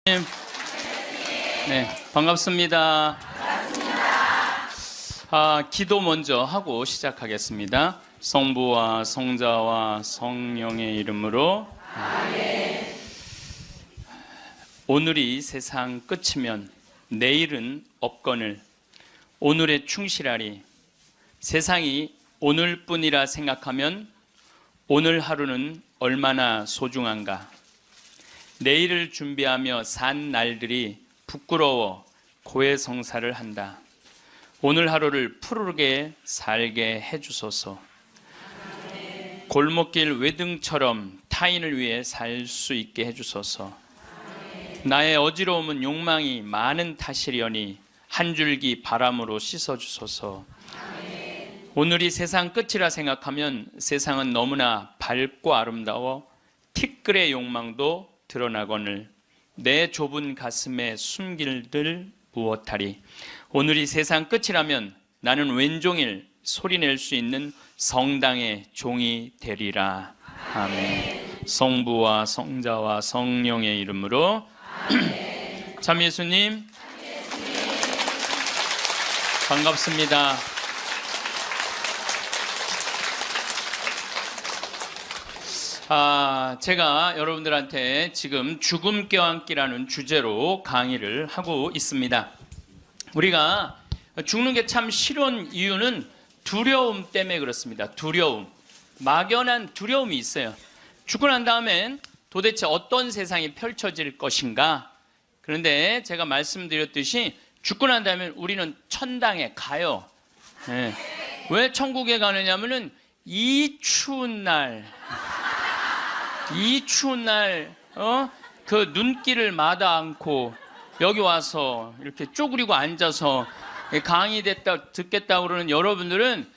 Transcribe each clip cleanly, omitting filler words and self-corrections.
네, 반갑습니다. 기도 먼저 하고 시작하겠습니다. 성부와 성자와 성령의 이름으로 아멘. 오늘이 세상 끝이면 내일은 없거늘 오늘에 충실하리. 세상이 오늘뿐이라 생각하면 오늘 하루는 얼마나 소중한가. 내일을 준비하며 산 날들이 부끄러워 고해성사를 한다. 오늘 하루를 푸르게 살게 해주소서. 골목길 외등처럼 타인을 위해 살 수 있게 해주소서. 나의 어지러움은 욕망이 많은 탓이려니 한 줄기 바람으로 씻어주소서. 오늘이 세상 끝이라 생각하면 세상은 너무나 밝고 아름다워 티끌의 욕망도 드러나거늘 내 좁은 가슴에 숨길들 무엇하리. 오늘이 세상 끝이라면 나는 왼종일 소리낼 수 있는 성당의 종이 되리라. 아멘. 성부와 성자와 성령의 이름으로 아멘. 참 예수님 반갑습니다. 제가 여러분들한테 지금 죽음 껴안기라는 주제로 강의를 하고 있습니다. 우리가 죽는 게 참 싫은 이유는 두려움 때문에 그렇습니다. 두려움, 막연한 두려움이 있어요. 죽고 난 다음엔 도대체 어떤 세상이 펼쳐질 것인가. 그런데 제가 말씀드렸듯이 죽고 난 다음에 우리는 천당에 가요. 네. 왜 천국에 가느냐면은 이 추운 날 그 눈길을 마다 않고 여기 와서 이렇게 쪼그리고 앉아서 강의 듣겠다 그러는 여러분들은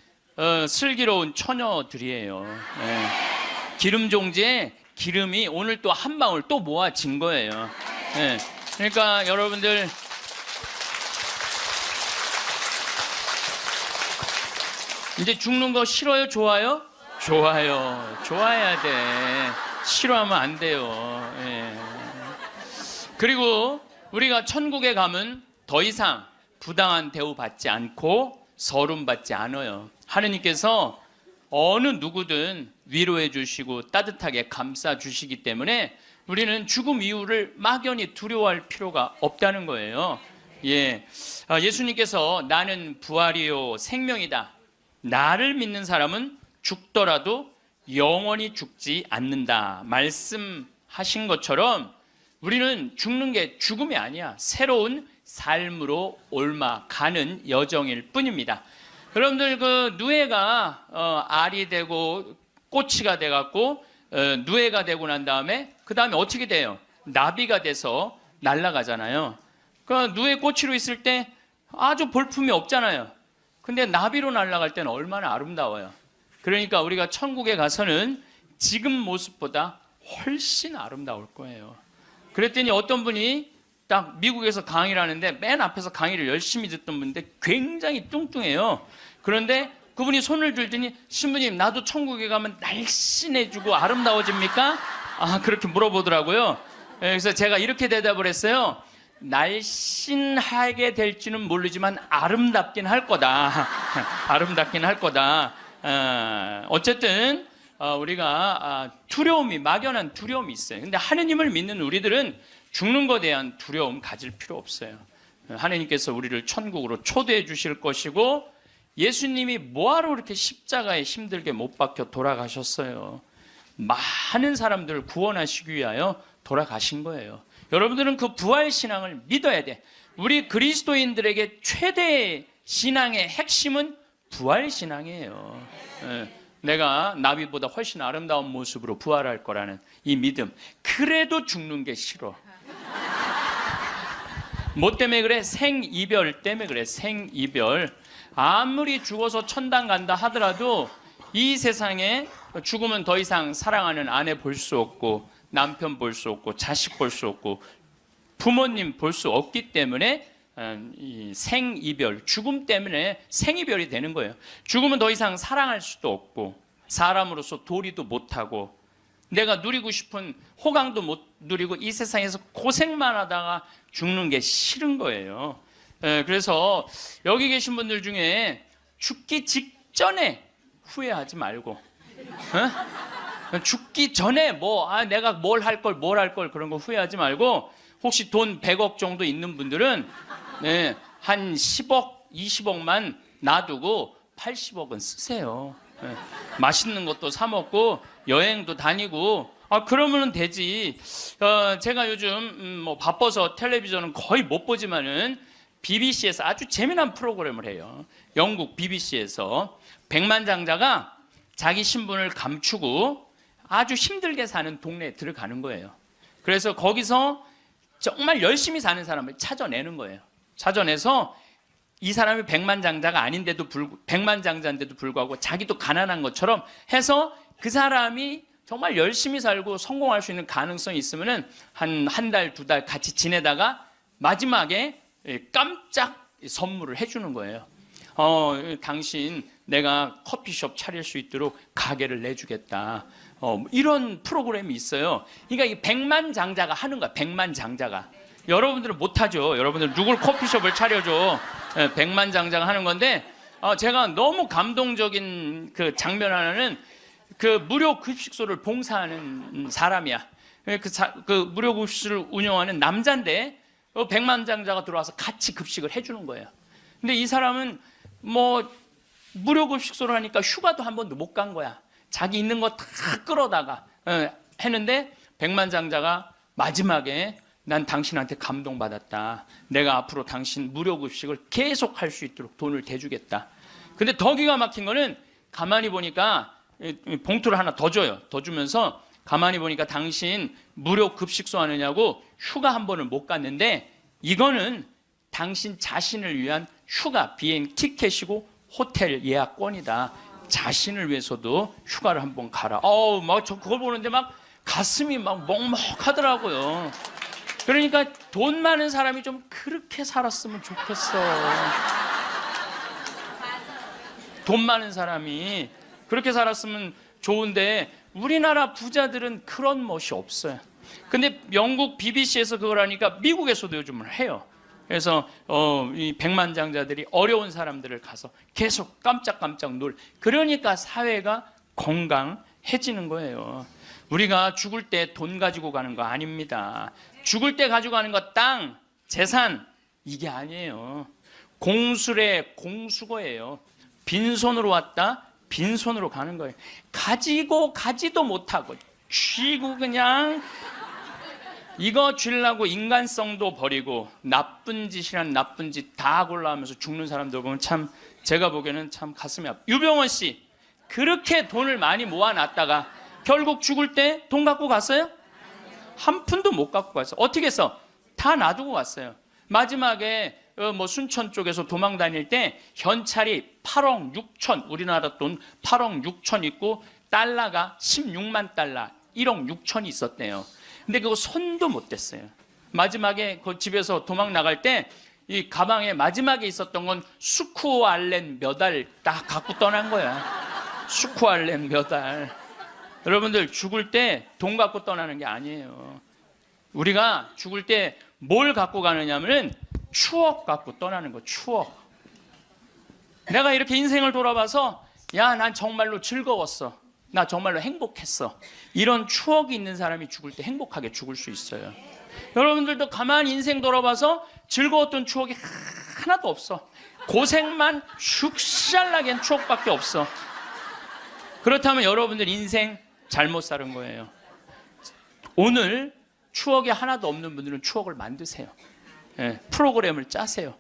슬기로운 처녀들이에요. 네. 기름 종지에 기름이 오늘 또 한 방울 또 모아진 거예요. 네. 그러니까 여러분들 이제 죽는 거 싫어요? 좋아요? 좋아요. 좋아야 돼. 싫어하면 안 돼요. 예. 그리고 우리가 천국에 가면 더 이상 부당한 대우 받지 않고 서름 받지 않아요. 하느님께서 어느 누구든 위로해 주시고 따뜻하게 감싸 주시기 때문에 우리는 죽음 이후를 막연히 두려워할 필요가 없다는 거예요. 예. 예수님께서 나는 부활이요 생명이다. 나를 믿는 사람은 죽더라도 영원히 죽지 않는다 말씀하신 것처럼 우리는 죽는 게 죽음이 아니야. 새로운 삶으로 옮아가는 여정일 뿐입니다. 여러분들 그 누에가 알이 되고 꼬치가 돼갖고 누에가 되고 난 다음에 그 다음에 어떻게 돼요? 나비가 돼서 날아가잖아요. 그 누에 꼬치로 있을 때 아주 볼품이 없잖아요. 근데 나비로 날아갈 때는 얼마나 아름다워요. 그러니까 우리가 천국에 가서는 지금 모습보다 훨씬 아름다울 거예요. 그랬더니 어떤 분이 딱 미국에서 강의를 하는데 맨 앞에서 강의를 열심히 듣던 분인데 굉장히 뚱뚱해요. 그런데 그분이 손을 들더니 신부님 나도 천국에 가면 날씬해지고 아름다워집니까? 그렇게 물어보더라고요. 그래서 제가 이렇게 대답을 했어요. 날씬하게 될지는 모르지만 아름답긴 할 거다. 아름답긴 할 거다. 어쨌든 우리가 두려움이 막연한 두려움이 있어요. 근데 하느님을 믿는 우리들은 죽는 것에 대한 두려움 가질 필요 없어요. 하느님께서 우리를 천국으로 초대해 주실 것이고 예수님이 뭐하러 이렇게 십자가에 힘들게 못 박혀 돌아가셨어요. 많은 사람들을 구원하시기 위하여 돌아가신 거예요. 여러분들은 그 부활신앙을 믿어야 돼. 우리 그리스도인들에게 최대 신앙의 핵심은 부활신앙이에요. 내가 나비보다 훨씬 아름다운 모습으로 부활할 거라는 이 믿음. 그래도 죽는 게 싫어. 뭐 때문에 그래? 생이별 때문에 그래. 생이별. 아무리 죽어서 천당 간다 하더라도 이 세상에 죽으면 더 이상 사랑하는 아내 볼 수 없고 남편 볼 수 없고 자식 볼 수 없고 부모님 볼 수 없기 때문에 이 생이별, 죽음 때문에 생이별이 되는 거예요. 죽으면 더 이상 사랑할 수도 없고 사람으로서 도리도 못하고 내가 누리고 싶은 호강도 못 누리고 이 세상에서 고생만 하다가 죽는 게 싫은 거예요. 그래서 여기 계신 분들 중에 죽기 직전에 후회하지 말고, 죽기 전에 내가 뭘 할 걸 그런 거 후회하지 말고, 혹시 돈 100억 정도 있는 분들은 한 10억, 20억만 놔두고 80억은 쓰세요. 맛있는 것도 사 먹고 여행도 다니고 그러면 되지. 제가 요즘 바빠서 텔레비전은 거의 못 보지만은 BBC에서 아주 재미난 프로그램을 해요. 영국 BBC에서 백만장자가 자기 신분을 감추고 아주 힘들게 사는 동네에 들어가는 거예요. 그래서 거기서 정말 열심히 사는 사람을 찾아내는 거예요. 찾아내서 이 사람이 백만장자인데도 불구하고 자기도 가난한 것처럼 해서 그 사람이 정말 열심히 살고 성공할 수 있는 가능성이 있으면은 한 달, 2달 같이 지내다가 마지막에 깜짝 선물을 해주는 거예요. 당신 내가 커피숍 차릴 수 있도록 가게를 내주겠다. 이런 프로그램이 있어요. 그러니까 이 백만장자가 하는 거야. 백만장자가. 여러분들은 못하죠. 여러분들 누굴 커피숍을 차려줘. 백만장자가 하는 건데, 제가 너무 감동적인 그 장면 하나는 그 무료 급식소를 봉사하는 사람이야. 그 무료 급식소를 운영하는 남자인데 백만장자가 들어와서 같이 급식을 해주는 거예요. 근데 이 사람은 무료 급식소를 하니까 휴가도 한 번도 못 간 거야. 자기 있는 거 다 끌어다가 했는데 백만장자가 마지막에 난 당신한테 감동받았다. 내가 앞으로 당신 무료급식을 계속 할 수 있도록 돈을 대주겠다. 근데 더 기가 막힌 거는 가만히 보니까 봉투를 하나 더 줘요. 더 주면서 가만히 보니까 당신 무료급식소 하느냐고 휴가 한 번을 못 갔는데 이거는 당신 자신을 위한 휴가 비행 티켓이고 호텔 예약권이다. 자신을 위해서도 휴가를 한번 가라. 저 그걸 보는데 막 가슴이 막 먹먹하더라고요. 그러니까 돈 많은 사람이 좀 그렇게 살았으면 좋겠어. 돈 많은 사람이 그렇게 살았으면 좋은데 우리나라 부자들은 그런 멋이 없어요. 근데 영국 BBC에서 그걸 하니까 미국에서도 요즘은 해요. 그래서 이 백만장자들이 어려운 사람들을 가서 계속 깜짝깜짝 그러니까 사회가 건강해지는 거예요. 우리가 죽을 때 돈 가지고 가는 거 아닙니다. 죽을 때 가지고 가는 거 땅, 재산 이게 아니에요. 공술의 공수거예요. 빈손으로 왔다 빈손으로 가는 거예요. 가지도 못하고 쥐고 그냥 이거 쥐려고 인간성도 버리고 나쁜 짓이란 나쁜 짓 다 골라하면서 죽는 사람들 보면 참 제가 보기에는 참 가슴이 아파요. 유병원 씨 그렇게 돈을 많이 모아놨다가 결국 죽을 때 돈 갖고 갔어요? 한 푼도 못 갖고 갔어요. 어떻게 했어? 다 놔두고 갔어요. 마지막에 순천 쪽에서 도망 다닐 때 현찰이 8억 6천 우리나라 돈 8억 6천 있고 달러가 16만 달러 1억 6천이 있었대요. 근데 그거 손도 못 댔어요. 마지막에 그 집에서 도망 나갈 때 이 가방에 마지막에 있었던 건 수쿠알렌 몇 알 딱 갖고 떠난 거야. 수쿠알렌 몇 알. 여러분들 죽을 때 돈 갖고 떠나는 게 아니에요. 우리가 죽을 때 뭘 갖고 가느냐면은 추억 갖고 떠나는 거. 추억. 내가 이렇게 인생을 돌아봐서 난 정말로 즐거웠어. 나 정말로 행복했어. 이런 추억이 있는 사람이 죽을 때 행복하게 죽을 수 있어요. 여러분들도 가만히 인생 돌아봐서 즐거웠던 추억이 하나도 없어. 고생만 슉샬나게 한 추억밖에 없어. 그렇다면 여러분들 인생 잘못 사는 거예요. 오늘 추억이 하나도 없는 분들은 추억을 만드세요. 프로그램을 짜세요.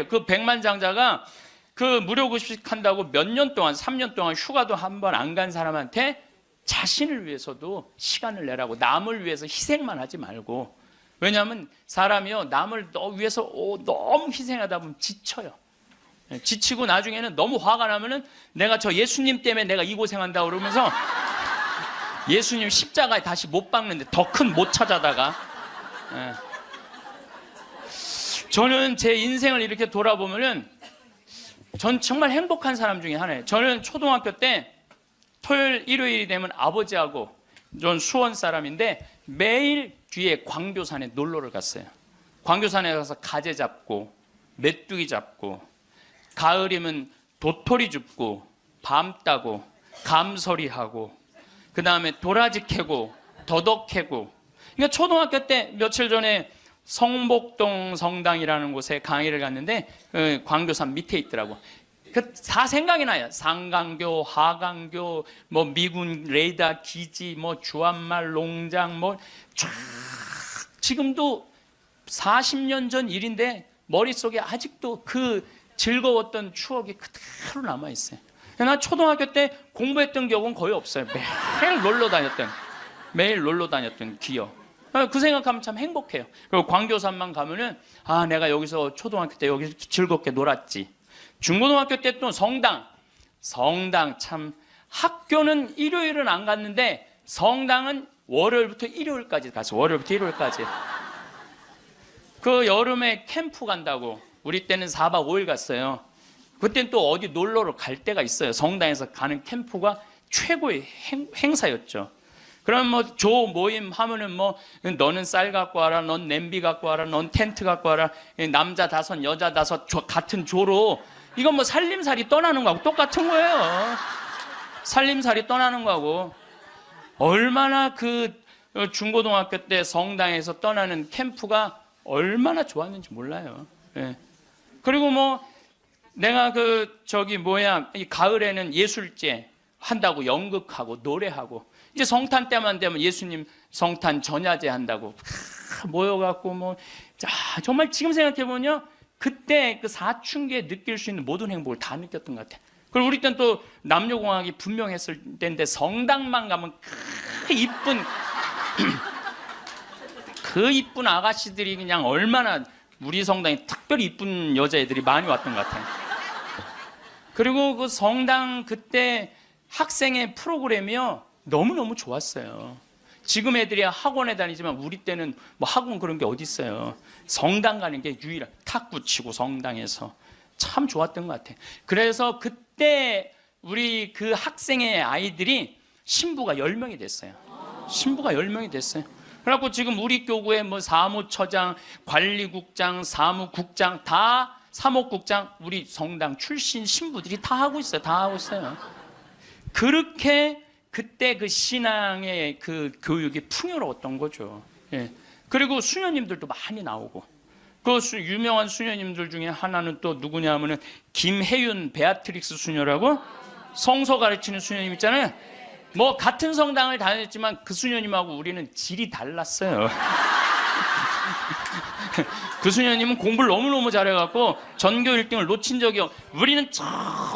그 백만장자가 그 무료급식 한다고 몇 년 동안 3년 동안 휴가도 한 번 안 간 사람한테 자신을 위해서도 시간을 내라고 남을 위해서 희생만 하지 말고. 왜냐하면 사람이요 남을 위해서 너무 희생하다 보면 지쳐요. 지치고 나중에는 너무 화가 나면은 내가 저 예수님 때문에 내가 이 고생한다 그러면서 예수님 십자가에 다시 못 박는데 더 큰 못 찾아다가. 저는 제 인생을 이렇게 돌아보면은 전 정말 행복한 사람 중에 하나예요. 저는 초등학교 때 토요일 일요일이 되면 아버지하고 전 수원 사람인데 매일 뒤에 광교산에 놀러를 갔어요. 광교산에 가서 가재 잡고 메뚜기 잡고 가을이면 도토리 줍고 밤 따고 감서리하고 그 다음에 도라지 캐고 더덕 캐고. 그러니까 초등학교 때 며칠 전에 성복동 성당이라는 곳에 강의를 갔는데 광교산 밑에 있더라고. 그 다 생각이 나요. 상강교, 하강교, 뭐 미군 레이더 기지, 뭐 주한말 농장, 뭐 쫙 지금도 40년 전 일인데 머릿속에 아직도 그 즐거웠던 추억이 그대로 남아 있어요. 나 초등학교 때 공부했던 기억은 거의 없어요. 매일 놀러 다녔던 기억. 그 생각하면 참 행복해요. 그리고 광교산만 가면은 아, 내가 여기서 초등학교 때 여기서 즐겁게 놀았지. 중고등학교 때 또 성당 참, 학교는 일요일은 안 갔는데 성당은 월요일부터 일요일까지 갔어. 월요일부터 일요일까지. 그 여름에 캠프 간다고 우리 때는 4박 5일 갔어요. 그때는 또 어디 놀러를 갈 때가 있어요. 성당에서 가는 캠프가 최고의 행사였죠. 그럼 뭐 조 모임 하면은 뭐 너는 쌀 갖고 와라, 넌 냄비 갖고 와라, 넌 텐트 갖고 와라, 남자 5 여자 5 같은 조로. 이건 뭐 살림살이 떠나는 거하고 똑같은 거예요. 살림살이 떠나는 거하고. 얼마나 그 중고등학교 때 성당에서 떠나는 캠프가 얼마나 좋았는지 몰라요. 예. 그리고 뭐 내가 이 가을에는 예술제 한다고 연극하고 노래하고, 이제 성탄 때만 되면 예수님 성탄 전야제 한다고 모여갖고 뭐, 정말 지금 생각해보면 그때 그 사춘기에 느낄 수 있는 모든 행복을 다 느꼈던 것 같아요. 그리고 우리 때는 또 남녀공학이 분명했을 때인데 성당만 가면 그 이쁜 아가씨들이 그냥 얼마나, 우리 성당에 특별히 이쁜 여자애들이 많이 왔던 것 같아요. 그리고 그 성당 그때 학생의 프로그램이요 너무너무 좋았어요. 지금 애들이 학원에 다니지만 우리 때는 뭐 학원 그런 게 어디 있어요. 성당 가는 게 유일한, 탁구 치고 성당에서 참 좋았던 것 같아요. 그래서 그때 우리 그 학생의 아이들이 신부가 10명이 됐어요. 신부가 10명이 됐어요. 그래갖고 지금 우리 교구에 뭐 사무처장, 관리국장, 사무국장, 다 사목국장, 우리 성당 출신 신부들이 다 하고 있어요. 다 하고 있어요. 그렇게 그때 그 신앙의 그 교육이 풍요로웠던 거죠. 예. 그리고 수녀님들도 많이 나오고, 그 유명한 수녀님들 중에 하나는 또 누구냐 하면은 김혜윤 베아트릭스 수녀라고, 성서 가르치는 수녀님 있잖아요. 뭐 같은 성당을 다녔지만 그 수녀님하고 우리는 질이 달랐어요. 그 수녀님은 공부를 너무너무 잘해갖고 전교 1등을 놓친 적이 우리는 저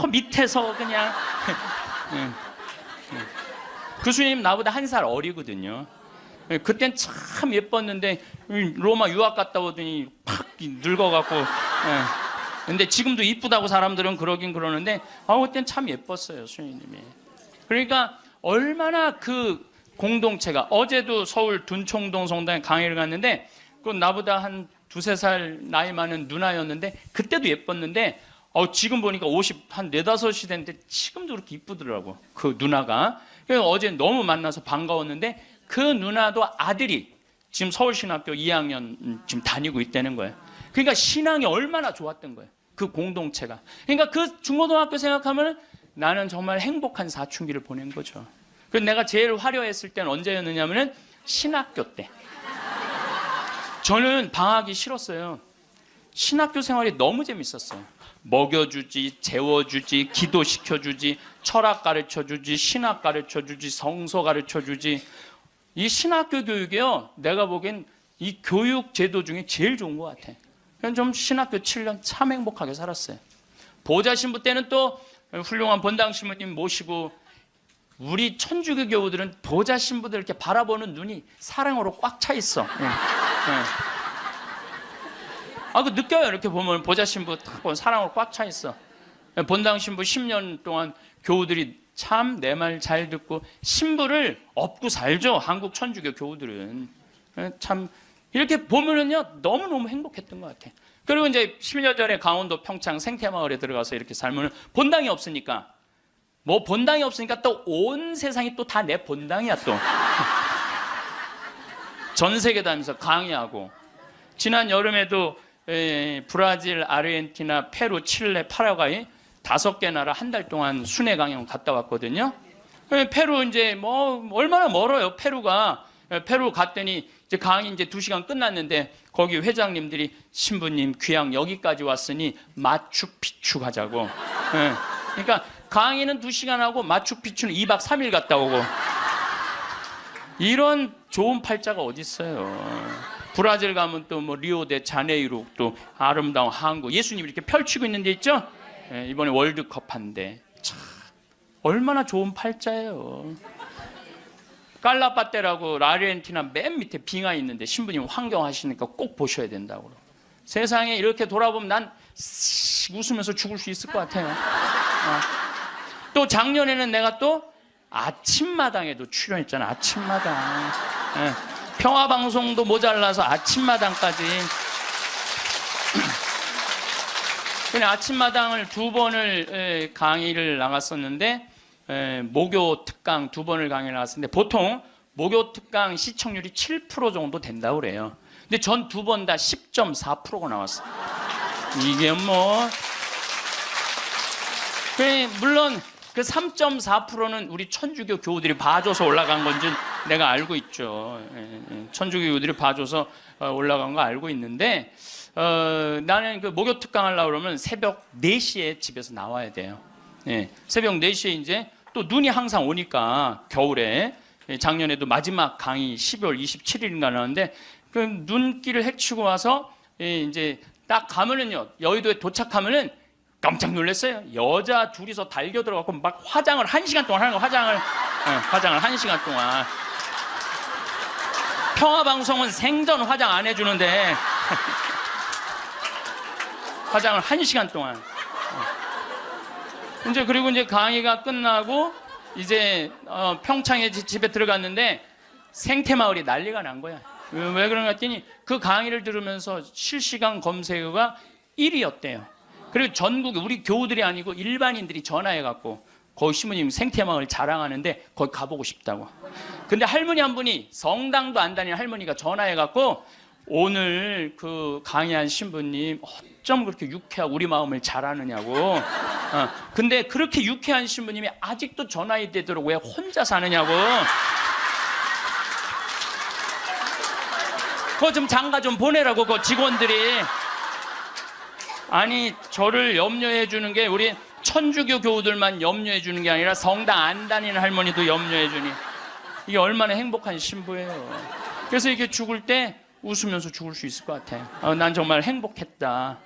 밑에서 그냥 그 수녀님 나보다 1살 어리거든요. 그땐 참 예뻤는데 로마 유학 갔다 오더니 팍 늙어갖고. 근데 지금도 이쁘다고 사람들은 그러긴 그러는데 그땐 참 예뻤어요, 수녀님이. 그러니까 얼마나 그 공동체가, 어제도 서울 둔총동 성당에 강의를 갔는데 그 나보다 한 2-3살 나이 많은 누나였는데 그때도 예뻤는데 지금 보니까 50, 한 4-5이 됐는데 지금도 그렇게 이쁘더라고, 그 누나가. 어제 너무 만나서 반가웠는데 그 누나도 아들이 지금 서울신학교 2학년 지금 다니고 있다는 거예요. 그러니까 신앙이 얼마나 좋았던 거예요, 그 공동체가. 그러니까 그 중고등학교 생각하면 나는 정말 행복한 사춘기를 보낸 거죠. 그래서 내가 제일 화려했을 때는 언제였느냐면은 신학교 때. 저는 방학이 싫었어요. 신학교 생활이 너무 재밌었어요. 먹여주지, 재워주지, 기도시켜주지, 철학 가르쳐주지, 신학 가르쳐주지, 성서 가르쳐주지. 이 신학교 교육이요, 내가 보기엔 이 교육 제도 중에 제일 좋은 것 같아. 그냥 좀 신학교 7년 참 행복하게 살았어요. 보좌 신부 때는 또 훌륭한 본당 신부님 모시고, 우리 천주교 교우들은 보좌 신부들 이렇게 바라보는 눈이 사랑으로 꽉 차 있어. 그 느껴요. 이렇게 보면 보좌 신부 딱 보면 사랑으로 꽉 차 있어. 본당 신부 10년 동안 교우들이 참 내 말 잘 듣고 신부를 업고 살죠. 한국 천주교 교우들은. 참 이렇게 보면은요 너무너무 행복했던 것 같아. 그리고 이제 10년 전에 강원도 평창 생태마을에 들어가서 이렇게 살면 본당이 없으니까 뭐 본당이 없으니까 또 온 세상이 또 다 내 본당이야 또. 전 세계 다니면서 강의하고. 지난 여름에도 브라질, 아르헨티나, 페루, 칠레, 파라과이 5개 나라 한 달 동안 순회 강연 갔다 왔거든요. 페루 이제 뭐 얼마나 멀어요. 페루가. 페루 갔더니 이제 강의 이제 2시간 끝났는데 거기 회장님들이 신부님 귀양 여기까지 왔으니 마추픽추 가자고. 그러니까 강의는 2시간 하고 마추픽추는 2박 3일 갔다 오고. 이런 좋은 팔자가 어디 있어요. 브라질 가면 또 뭐 리오데 자네이루 또 아름다운 항구 예수님이 이렇게 펼치고 있는 데 있죠. 이번에 월드컵 한데 참 얼마나 좋은 팔자예요. 깔라파테라고 아르헨티나 맨 밑에 빙하 있는데 신부님 환경하시니까 꼭 보셔야 된다고. 세상에 이렇게 돌아보면 난 웃으면서 죽을 수 있을 것 같아요. 또 작년에는 내가 또 아침마당에도 출연했잖아. 아침마당. 평화방송도 모자라서 아침마당까지. 그냥 아침마당을 2번을 강의를 나갔었는데 목요 특강 2번을 강의를 나갔었는데 보통 목요 특강 시청률이 7% 정도 된다고 그래요. 근데 전 2번 다 10.4%가 나왔어요. 이게 뭐 물론 그 3.4%는 우리 천주교 교우들이 봐줘서 올라간 건지 내가 알고 있죠. 천주교 교우들이 봐줘서 올라간 거 알고 있는데 나는 그 목요 특강 하려고 그러면 새벽 4시에 집에서 나와야 돼요. 새벽 4시에 이제 또 눈이 항상 오니까 겨울에 작년에도 마지막 강의 12월 27일인가 나왔는데 그 눈길을 헤치고 와서 이제 딱 가면은요 여의도에 도착하면은 깜짝 놀랐어요. 여자 둘이서 달겨 들어가고 막 화장을 1시간 동안 하는 거. 화장을 1시간 동안. 평화방송은 생전 화장 안 해주는데 화장을 1시간 동안. 이제 그리고 이제 강의가 끝나고 이제 평창에 집에 들어갔는데 생태마을이 난리가 난 거야. 왜 그런가 했더니 그 강의를 들으면서 실시간 검색어가 1위였대요. 그리고 전국에 우리 교우들이 아니고 일반인들이 전화해갖고 거기 신부님 생태마을 자랑하는데 거기 가보고 싶다고. 근데 할머니 한 분이 성당도 안 다니는 할머니가 전화해갖고 오늘 그 강의한 신부님 어쩜 그렇게 유쾌하고 우리 마음을 잘 아느냐고. 근데 그렇게 유쾌한 신부님이 아직도 전화이 되도록 왜 혼자 사느냐고. 그거 좀 장가 좀 보내라고 그 직원들이. 아니 저를 염려해 주는 게 우리 천주교 교우들만 염려해 주는 게 아니라 성당 안 다니는 할머니도 염려해 주니 이게 얼마나 행복한 신부예요. 그래서 이렇게 죽을 때 웃으면서 죽을 수 있을 것 같아요. 난 정말 행복했다.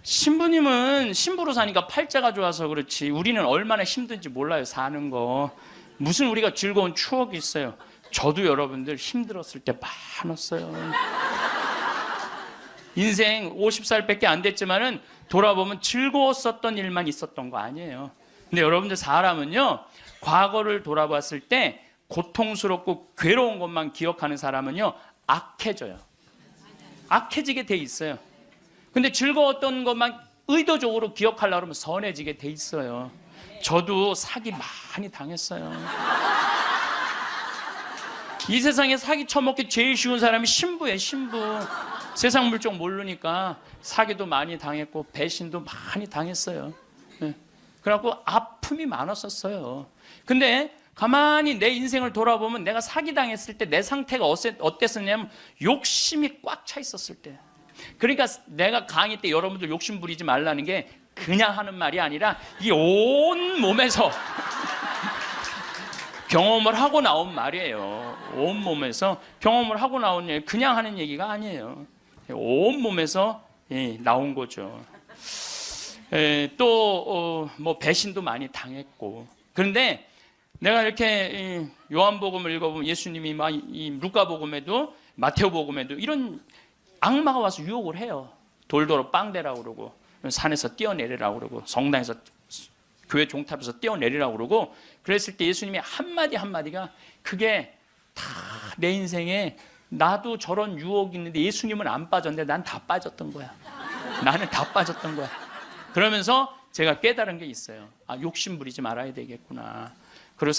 신부님은 신부로 사니까 팔자가 좋아서 그렇지 우리는 얼마나 힘든지 몰라요. 사는 거. 무슨 우리가 즐거운 추억이 있어요. 저도 여러분들 힘들었을 때 많았어요. 인생 50살밖에 안 됐지만은 돌아보면 즐거웠었던 일만 있었던 거 아니에요. 근데 여러분들 사람은요 과거를 돌아봤을 때 고통스럽고 괴로운 것만 기억하는 사람은요 악해져요. 악해지게 돼 있어요. 근데 즐거웠던 것만 의도적으로 기억하려고 하면 선해지게 돼 있어요. 저도 사기 많이 당했어요. 이 세상에 사기 쳐먹기 제일 쉬운 사람이 신부예요. 신부. 세상 물정 모르니까 사기도 많이 당했고 배신도 많이 당했어요. 그래갖고 아픔이 많았었어요. 근데 가만히 내 인생을 돌아보면 내가 사기당했을 때 내 상태가 어땠었냐면 욕심이 꽉 차 있었을 때. 그러니까 내가 강의 때 여러분들 욕심 부리지 말라는 게 그냥 하는 말이 아니라 이 온 몸에서 경험을 하고 나온 말이에요. 온 몸에서 경험을 하고 나온 얘기, 그냥 하는 얘기가 아니에요. 온 몸에서 나온 거죠. 또 뭐 배신도 많이 당했고. 그런데 내가 이렇게 요한복음을 읽어보면 예수님이 막 이 루카복음에도 마테오복음에도 이런 악마가 와서 유혹을 해요. 돌도로 빵대라고 그러고 산에서 뛰어내리라고 그러고 성당에서 교회 종탑에서 뛰어내리라고 그러고 그랬을 때 예수님이 한마디 한마디가 그게 다 내 인생에 나도 저런 유혹이 있는데 예수님은 안 빠졌는데 난 다 빠졌던 거야. 나는 다 빠졌던 거야. 그러면서 제가 깨달은 게 있어요. 욕심 부리지 말아야 되겠구나. 그리고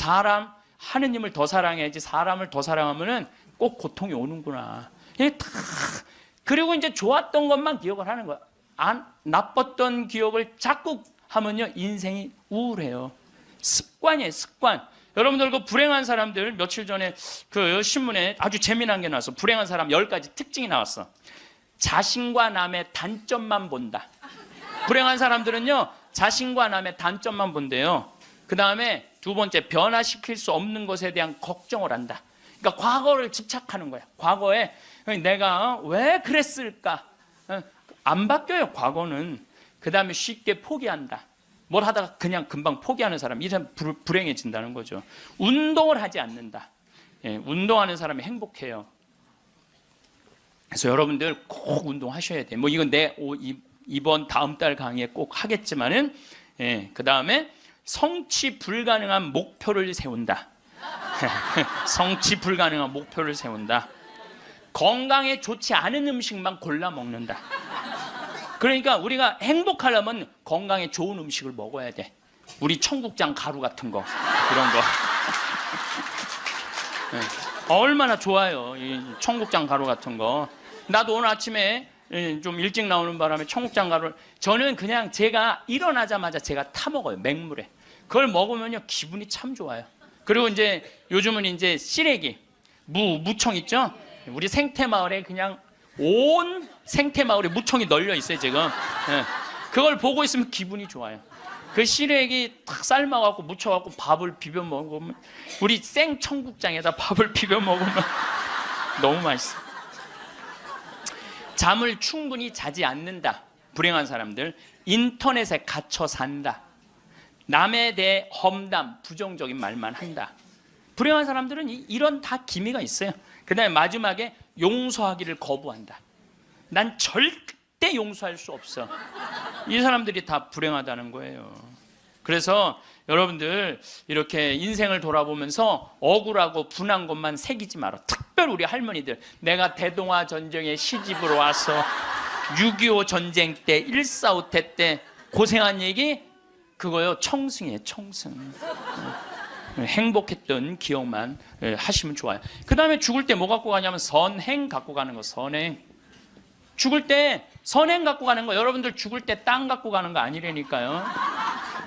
하느님을 더 사랑해야지 사람을 더 사랑하면은 꼭 고통이 오는구나. 그리고 이제 좋았던 것만 기억을 하는 거야. 나빴던 기억을 자꾸 하면요, 인생이 우울해요. 습관이에요, 습관. 여러분들 그 불행한 사람들, 며칠 전에 그 신문에 아주 재미난 게 나왔어. 불행한 사람 10가지 특징이 나왔어. 자신과 남의 단점만 본다. 불행한 사람들은요, 자신과 남의 단점만 본대요. 그 다음에 두 번째, 변화시킬 수 없는 것에 대한 걱정을 한다. 그러니까 과거를 집착하는 거야. 과거에 내가 왜 그랬을까? 안 바뀌어요, 과거는. 그 다음에 쉽게 포기한다. 뭘 하다가 그냥 금방 포기하는 사람, 이 사람 불행해진다는 거죠. 운동을 하지 않는다. 운동하는 사람이 행복해요. 그래서 여러분들 꼭 운동하셔야 돼요. 뭐 이건 이번 다음 달 강의에 꼭 하겠지만은, 그 다음에 성취 불가능한 목표를 세운다. 성취 불가능한 목표를 세운다. 건강에 좋지 않은 음식만 골라 먹는다. 그러니까 우리가 행복하려면 건강에 좋은 음식을 먹어야 돼. 우리 청국장 가루 같은 거, 이런 거. 얼마나 좋아요, 이 청국장 가루 같은 거. 나도 오늘 아침에 좀 일찍 나오는 바람에 청국장 가루를, 저는 그냥 제가 일어나자마자 제가 타 먹어요, 맹물에. 그걸 먹으면요, 기분이 참 좋아요. 그리고 이제 요즘은 이제 시래기, 무청 있죠? 우리 생태마을에 그냥 온 생태마을에 무청이 널려 있어요, 지금. 그걸 보고 있으면 기분이 좋아요. 그 시래기 탁 삶아갖고 무쳐갖고 밥을 비벼 먹으면, 우리 생청국장에다 밥을 비벼 먹으면 너무 맛있어. 잠을 충분히 자지 않는다. 불행한 사람들. 인터넷에 갇혀 산다. 남에 대해 험담, 부정적인 말만 한다. 불행한 사람들은 이런 다 기미가 있어요. 그 다음에 마지막에 용서하기를 거부한다. 난 절대 용서할 수 없어. 이 사람들이 다 불행하다는 거예요. 그래서 여러분들 이렇게 인생을 돌아보면서 억울하고 분한 것만 새기지 마라. 특별히 우리 할머니들, 내가 대동아 전쟁에 시집으로 와서 6.25 전쟁 때 1.4.5태 때 고생한 얘기, 그거요, 청승이에요, 청승. 행복했던 기억만 하시면 좋아요. 그 다음에 죽을 때 뭐 갖고 가냐면 선행 갖고 가는 거. 선행. 죽을 때 선행 갖고 가는 거. 여러분들 죽을 때 땅 갖고 가는 거 아니라니까요.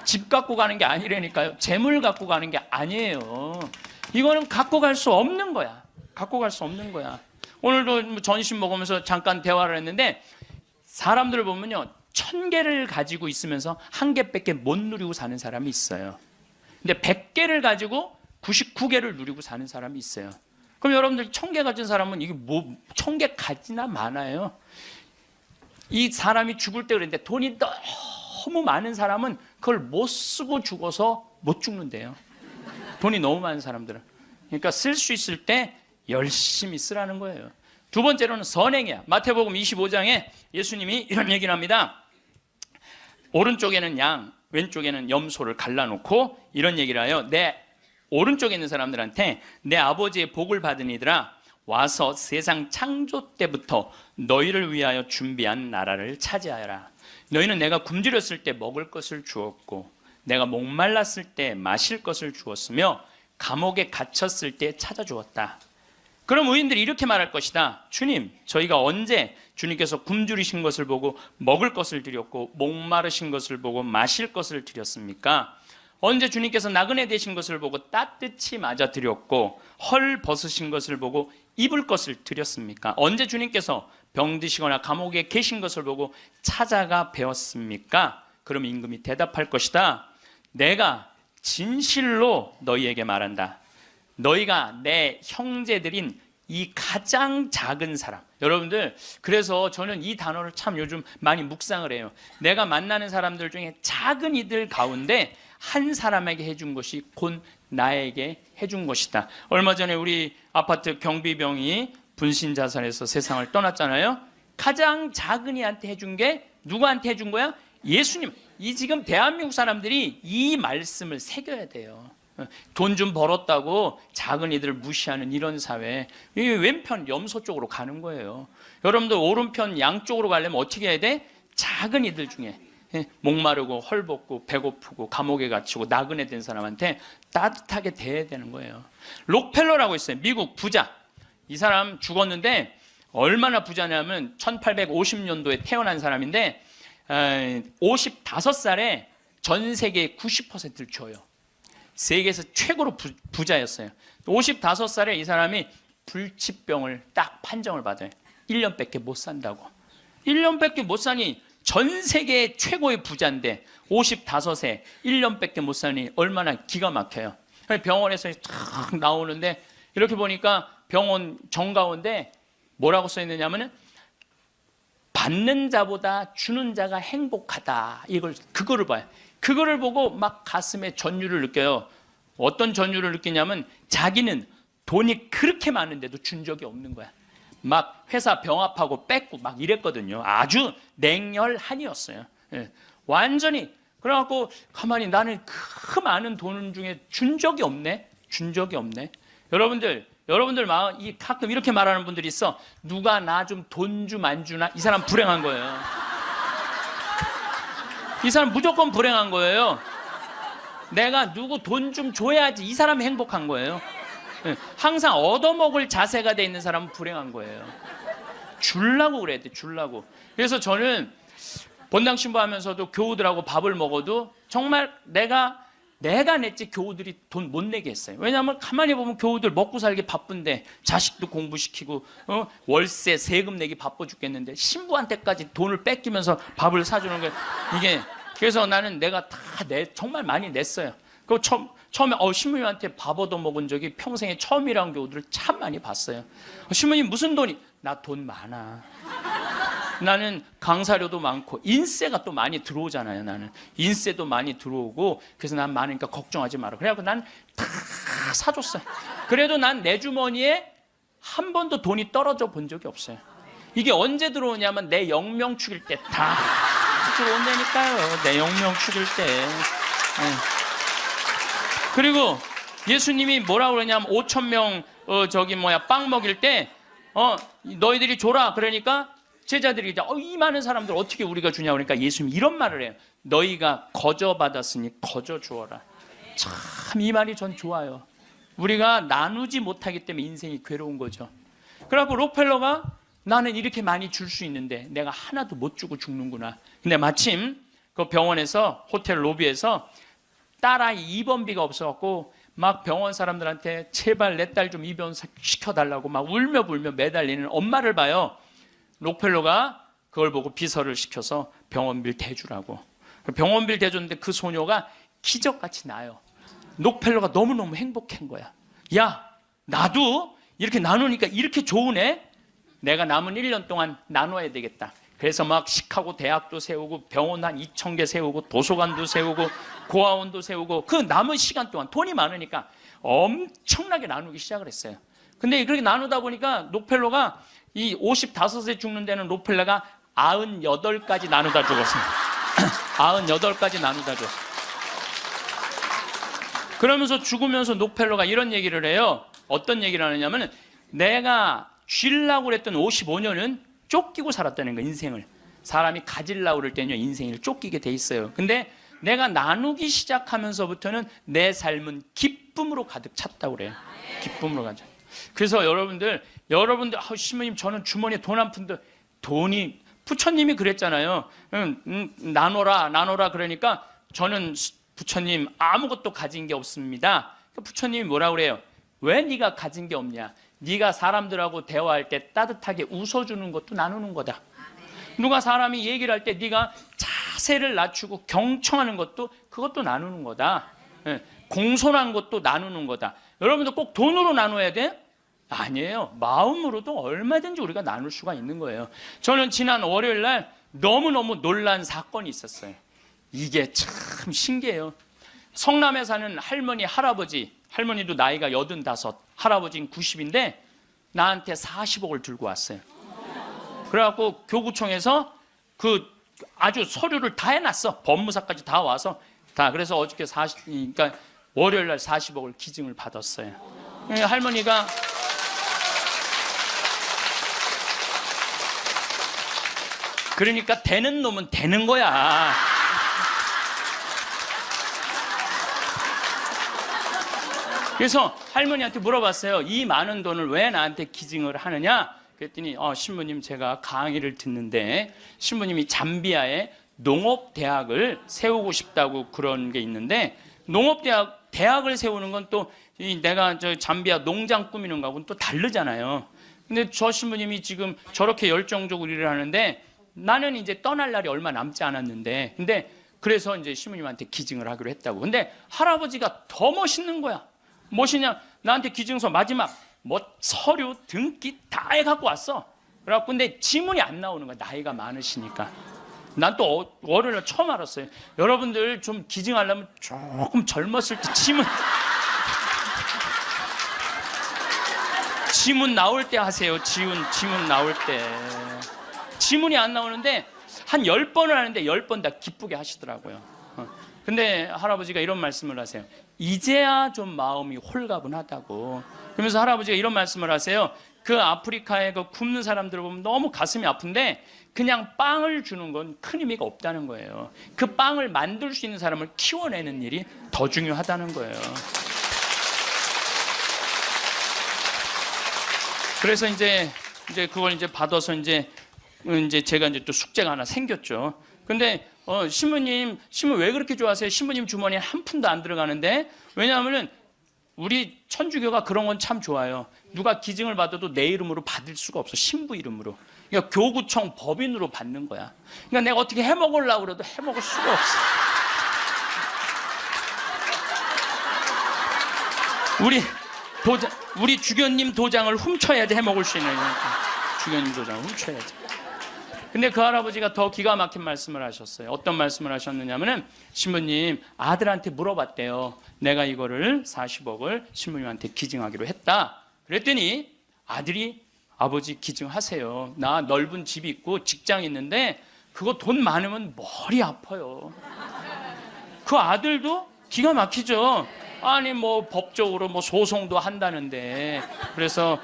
집 갖고 가는 게 아니라니까요. 재물 갖고 가는 게 아니에요. 이거는 갖고 갈 수 없는 거야. 갖고 갈 수 없는 거야. 오늘도 전심 먹으면서 잠깐 대화를 했는데, 사람들을 보면요, 1000개를 가지고 있으면서 1개밖에 못 누리고 사는 사람이 있어요. 근데 100개를 가지고 99개를 누리고 사는 사람이 있어요. 그럼 여러분들 1000개 가진 사람은 이게 뭐 1000개 가지나 많아요. 이 사람이 죽을 때 그랬는데, 돈이 너무 많은 사람은 그걸 못 쓰고 죽어서 못 죽는데요. 돈이 너무 많은 사람들은. 그러니까 쓸 수 있을 때 열심히 쓰라는 거예요. 두 번째로는 선행이야. 마태복음 25장에 예수님이 이런 얘기를 합니다. 오른쪽에는 양, 왼쪽에는 염소를 갈라놓고 이런 얘기를 해요. 내 오른쪽에 있는 사람들한테, 내 아버지의 복을 받은 이들아, 와서 세상 창조 때부터 너희를 위하여 준비한 나라를 차지하여라. 너희는 내가 굶주렸을 때 먹을 것을 주었고, 내가 목말랐을 때 마실 것을 주었으며, 감옥에 갇혔을 때 찾아주었다. 그럼 의인들이 이렇게 말할 것이다. 주님, 저희가 언제 주님께서 굶주리신 것을 보고 먹을 것을 드렸고, 목마르신 것을 보고 마실 것을 드렸습니까? 언제 주님께서 나그네 되신 것을 보고 따뜻히 맞아 드렸고, 헐 벗으신 것을 보고 입을 것을 드렸습니까? 언제 주님께서 병드시거나 감옥에 계신 것을 보고 찾아가 배웠습니까? 그럼 임금이 대답할 것이다. 내가 진실로 너희에게 말한다. 너희가 내 형제들인 이 가장 작은 사람. 여러분들, 그래서 저는 이 단어를 참 요즘 많이 묵상을 해요. 내가 만나는 사람들 중에 작은 이들 가운데 한 사람에게 해준 것이 곧 나에게 해준 것이다. 얼마 전에 우리 아파트 경비병이 분신자살해서 세상을 떠났잖아요. 가장 작은 이한테 해준 게 누구한테 해준 거야? 예수님. 이 지금 대한민국 사람들이 이 말씀을 새겨야 돼요. 돈 좀 벌었다고 작은 이들을 무시하는 이런 사회, 이 왼편 염소 쪽으로 가는 거예요. 여러분들 오른편 양쪽으로 가려면 어떻게 해야 돼? 작은 이들 중에 목마르고 헐벗고 배고프고 감옥에 갇히고 나그네 된 사람한테 따뜻하게 대해야 되는 거예요. 록펠러라고 있어요. 미국 부자. 이 사람 죽었는데 얼마나 부자냐면 1850년도에 태어난 사람인데 55살에 전 세계의 90%를 줘요. 세계에서 최고로 부자였어요. 55살에 이 사람이 불치병을 딱 판정을 받아요. 1년밖에 못 산다고. 1년밖에 못 사니 전 세계 최고의 부자인데 55세 1년밖에 못 사니 얼마나 기가 막혀요. 병원에서 탁 나오는데 이렇게 보니까 병원 정가운데 뭐라고 써 있느냐면은 받는 자보다 주는 자가 행복하다. 그거를 봐요. 그거를 보고 막 가슴에 전율을 느껴요. 어떤 전율을 느끼냐면 자기는 돈이 그렇게 많은데도 준 적이 없는 거야. 막 회사 병합하고 뺏고 막 이랬거든요. 아주 냉혈한이었어요. 예. 완전히. 그래갖고 가만히 나는 그 많은 돈 중에 준 적이 없네. 준 적이 없네. 여러분들 마음 가끔 이렇게 말하는 분들이 있어. 누가 나 좀 돈 좀 안 주나? 이 사람 불행한 거예요. 이 사람 무조건 불행한 거예요. 내가 누구 돈 좀 줘야지 이 사람이 행복한 거예요. 항상 얻어먹을 자세가 돼 있는 사람은 불행한 거예요. 주려고 그래야 돼. 주려고. 그래서 저는 본당 신부하면서도 교우들하고 밥을 먹어도 정말 내가 냈지 교우들이 돈 못 내게 했어요. 왜냐하면 가만히 보면 교우들 먹고 살기 바쁜데 자식도 공부시키고 월세 세금 내기 바빠 죽겠는데 신부한테까지 돈을 뺏기면서 밥을 사주는 게 이게. 그래서 나는 내가 다 정말 많이 냈어요. 그 처음에 신부님한테 밥 얻어 먹은 적이 평생에 처음이라는 교우들을 참 많이 봤어요. 신부님 무슨 돈이? 나 돈 많아. 나는 강사료도 많고 인세가 또 많이 들어오잖아요. 나는 인세도 많이 들어오고 그래서 난 많으니까 걱정하지 마라. 그래갖고 난 다 사줬어요. 그래도 난 내 주머니에 한 번도 돈이 떨어져 본 적이 없어요. 이게 언제 들어오냐면 내 영명 축일 때 다 들어온다니까요. 내 영명 축일 때. 그리고 예수님이 뭐라고 그러냐면 5,000명 빵 먹일 때 너희들이 줘라. 그러니까 제자들이 이 많은 사람들 어떻게 우리가 주냐 그러니까 예수님이 이런 말을 해요. 너희가 거저 받았으니 거저 주어라. 참 이 말이 전 좋아요. 우리가 나누지 못하기 때문에 인생이 괴로운 거죠. 그래갖고 록펠러가 나는 이렇게 많이 줄 수 있는데 내가 하나도 못 주고 죽는구나. 근데 마침 그 병원에서 호텔 로비에서 딸아이 입원비가 없어갖고 막 병원 사람들한테 제발 내 딸 좀 입원 시켜달라고 막 울며 불며 매달리는 엄마를 봐요. 록펠러가 그걸 보고 비서를 시켜서 병원비를 대주라고. 병원비를 대줬는데 그 소녀가 기적같이 나요. 록펠러가 너무너무 행복한 거야. 야, 나도 이렇게 나누니까 이렇게 좋으네. 내가 남은 1년 동안 나눠야 되겠다. 그래서 막 시카고 대학도 세우고 병원 한 2,000개 세우고 도서관도 세우고 고아원도 세우고 그 남은 시간 동안 돈이 많으니까 엄청나게 나누기 시작을 했어요. 근데 그렇게 나누다 보니까 록펠러가 이 55세 죽는 데는 록펠러가 98까지 나누다 죽었습니다. 98까지 나누다 죽었어요. 그러면서 죽으면서 록펠러가 이런 얘기를 해요. 어떤 얘기를 하느냐면 내가 쥐려고 그랬던 55년은 쫓기고 살았다는 거예요. 인생을. 사람이 가지려고 그럴 때는요 인생을 쫓기게 돼 있어요. 근데 내가 나누기 시작하면서부터는 내 삶은 기쁨으로 가득 찼다고 그래요. 기쁨으로 가득. 그래서 여러분들 신부님 저는 주머니에 돈 한 푼도 돈이 부처님이 그랬잖아요. 나눠라 그러니까 저는 부처님 아무것도 가진 게 없습니다. 부처님이 뭐라 그래요? 왜 네가 가진 게 없냐? 네가 사람들하고 대화할 때 따뜻하게 웃어주는 것도 나누는 거다. 누가 사람이 얘기를 할 때 네가 자세를 낮추고 경청하는 것도 그것도 나누는 거다. 공손한 것도 나누는 거다. 여러분들 꼭 돈으로 나눠야 돼? 아니에요. 마음으로도 얼마든지 우리가 나눌 수가 있는 거예요. 저는 지난 월요일 날 너무너무 놀란 사건이 있었어요. 이게 참 신기해요. 성남에 사는 할머니, 할머니도 나이가 85, 할아버지는 90인데 나한테 40억을 들고 왔어요. 그래갖고 교구청에서 아주 서류를 다 해놨어. 법무사까지 다 와서 그래서 어저께 그러니까 월요일 날 40억을 기증을 받았어요. 할머니가 그러니까 되는 놈은 되는 거야. 그래서 할머니한테 물어봤어요. 이 많은 돈을 왜 나한테 기증을 하느냐? 그랬더니 신부님, 제가 강의를 듣는데 신부님이 잠비아에 농업대학을 세우고 싶다고 그런 게 있는데, 농업대학을 세우는 건 또 내가 저 잠비아 농장 꾸미는 거하고는 또 다르잖아요. 근데 저 신부님이 지금 저렇게 열정적으로 일을 하는데 나는 이제 떠날 날이 얼마 남지 않았는데, 근데 그래서 이제 신부님한테 기증을 하기로 했다고. 근데 할아버지가 더 멋있는 거야. 무엇이냐? 나한테 기증서 마지막 서류 등기 다 해갖고 왔어. 그래갖고 근데 지문이 안 나오는 거야. 나이가 많으시니까. 난 또 월요일날 처음 알았어요. 여러분들 좀 기증하려면 조금 젊었을 때 지문 나올 때 하세요. 지문 나올 때. 지문이 안 나오는데 한 10번을 하는데 10번 다 기쁘게 하시더라고요. 근데 할아버지가 이런 말씀을 하세요. 이제야 좀 마음이 홀가분하다고. 그러면서 할아버지가 이런 말씀을 하세요. 그 아프리카에 그 굶는 사람들을 보면 너무 가슴이 아픈데 그냥 빵을 주는 건 큰 의미가 없다는 거예요. 그 빵을 만들 수 있는 사람을 키워내는 일이 더 중요하다는 거예요. 그래서 이제 그걸 이제 받아서 이제 제가 이제 또 숙제가 하나 생겼죠. 근데 신부님 왜 그렇게 좋아하세요? 신부님 주머니에 한 푼도 안 들어가는데. 왜냐하면은 우리 천주교가 그런 건 참 좋아요. 누가 기증을 받아도 내 이름으로 받을 수가 없어. 신부 이름으로. 그러니까 교구청 법인으로 받는 거야. 그러니까 내가 어떻게 해먹으려고 그래도 해먹을 수가 없어. 우리 주교님 도장을 훔쳐야지 해먹을 수 있는 거니까. 주교님 도장을 훔쳐야지. 근데 그 할아버지가 더 기가 막힌 말씀을 하셨어요. 어떤 말씀을 하셨느냐면은, 신부님 아들한테 물어봤대요. 내가 이거를 40억을 신부님한테 기증하기로 했다. 그랬더니 아들이, 아버지 기증하세요. 나 넓은 집이 있고 직장이 있는데 그거 돈 많으면 머리 아파요. 그 아들도 기가 막히죠. 아니 뭐 법적으로 뭐 소송도 한다는데. 그래서